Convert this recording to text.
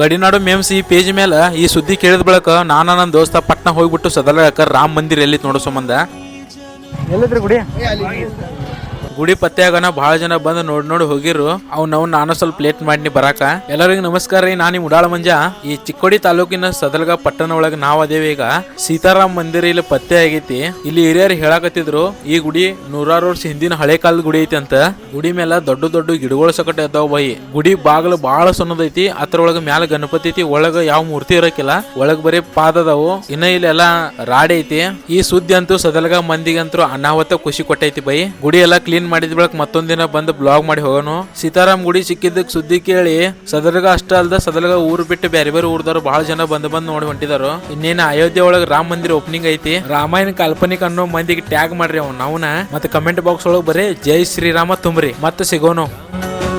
ಗಡಿನಾಡು memes ಈ page ಮೇಲೆ ಈ ಸುದ್ದಿ ಕೇಳಿದ ಬಳಿಕ ನಾನು ನನ್ನ ದೋಸ್ತ ಪಟ್ನ ಹೋಗ್ಬಿಟ್ಟು ಸದಲಕ ರಾಮ ಮಂದಿರ ಎಲ್ಲಿ ನೋಡೋ ಸಂಬಂಧ ಎಲ್ಲಿದ್ರಿ ಗುಡಿ ಗುಡಿ ಪತ್ತೆಯಾಗನ ಬಹಳ ಜನ ಬಂದು ನೋಡಿ ಹೋಗಿರು ನಾವು ನಾನು ಸ್ವಲ್ಪ ಲೇಟ್ ಮಾಡಿ ಬರಾಕ. ಎಲ್ಲರಿಗೂ ನಮಸ್ಕಾರ ರೀ, ನಾನು ಉಡಾಳ ಮಂಜ. ಈ ಚಿಕ್ಕೋಡಿ ತಾಲೂಕಿನ ಸದಲ್ಗ ಪಟ್ಟಣ ಒಳಗ ನಾವ್ ಅದೇವಿ. ಈಗ ಸೀತಾರಾಮ್ ಮಂದಿರ ಇಲ್ಲಿ ಪತ್ತೆ ಆಗೈತಿ. ಇಲ್ಲಿ ಹಿರಿಯರು ಹೇಳಕತ್ತಿದ್ರು ಈ ಗುಡಿ ನೂರಾರು ವರ್ಷ ಹಿಂದಿನ ಹಳೆ ಕಾಲದ ಗುಡಿ ಐತಿ ಅಂತ. ಗುಡಿ ಮೇಲೆ ದೊಡ್ಡ ದೊಡ್ಡ ಗಿಡಗಳು ಸಕಟ ಇದ್ದಾವ ಬೈ. ಗುಡಿ ಬಾಗಿಲು ಬಹಳ ಸಣ್ಣದೈತಿ. ಅದ್ರೊಳಗ ಮ್ಯಾಲ ಗಣಪತಿ ಐತಿ, ಒಳಗ ಯಾವ ಮೂರ್ತಿ ಇರಕಿಲ್ಲ, ಒಳಗ್ ಬರೀ ಪಾದದವು. ಇನ್ನ ಇಲ್ಲಿ ಎಲ್ಲಾ ರಾಡಿ ಐತಿ. ಈ ಸುದ್ದಿ ಅಂತೂ ಸದಲ್ಗ ಮಂದಿಗಂತೂ ಅನಾಹುತ ಖುಷಿ ಕೊಟ್ಟೈತಿ ಬೈ. ಗುಡಿ ಎಲ್ಲಾ ಕ್ಲೀನ್ ಮಾಡಿದ ಬಳಕ ಮತ್ತೊಂದಿನ ಬಂದು ಬ್ಲಾಗ್ ಮಾಡಿ ಹೋಗೋಣ. ಸೀತಾರಾಮ್ ಗುಡಿ ಸಿಕ್ಕಿದ್ದಕ್ ಸುದ್ದಿ ಕೇಳಿ ಸದಲ್ಗ ಅಷ್ಟ ಅಲ್ದ ಸದಲ್ಗ ಊರ್ ಬಿಟ್ಟು ಬೇರೆ ಬೇರೆ ಊರ್ದವ್ರು ಬಹಳ ಜನ ಬಂದು ನೋಡಿ ಹೊಂಟಿದಾರು. ಇನ್ನೇನು ಅಯೋಧ್ಯೆ ಒಳಗ ರಾಮ ಮಂದಿರ ಓಪನಿಂಗ್ ಐತಿ. ರಾಮಾಯಣ ಕಾಲ್ಪನಿಕ ಅನ್ನೋ ಮಂದಿಗೆ ಟ್ಯಾಗ್ ಮಾಡ್ರಿ ನಾವ್ನ. ಮತ್ತೆ ಕಮೆಂಟ್ ಬಾಕ್ಸ್ ಒಳಗೆ ಬರೀ ಜೈ ಶ್ರೀರಾಮ ತುಂಬ್ರಿ. ಮತ್ತೆ ಸಿಗೋನು.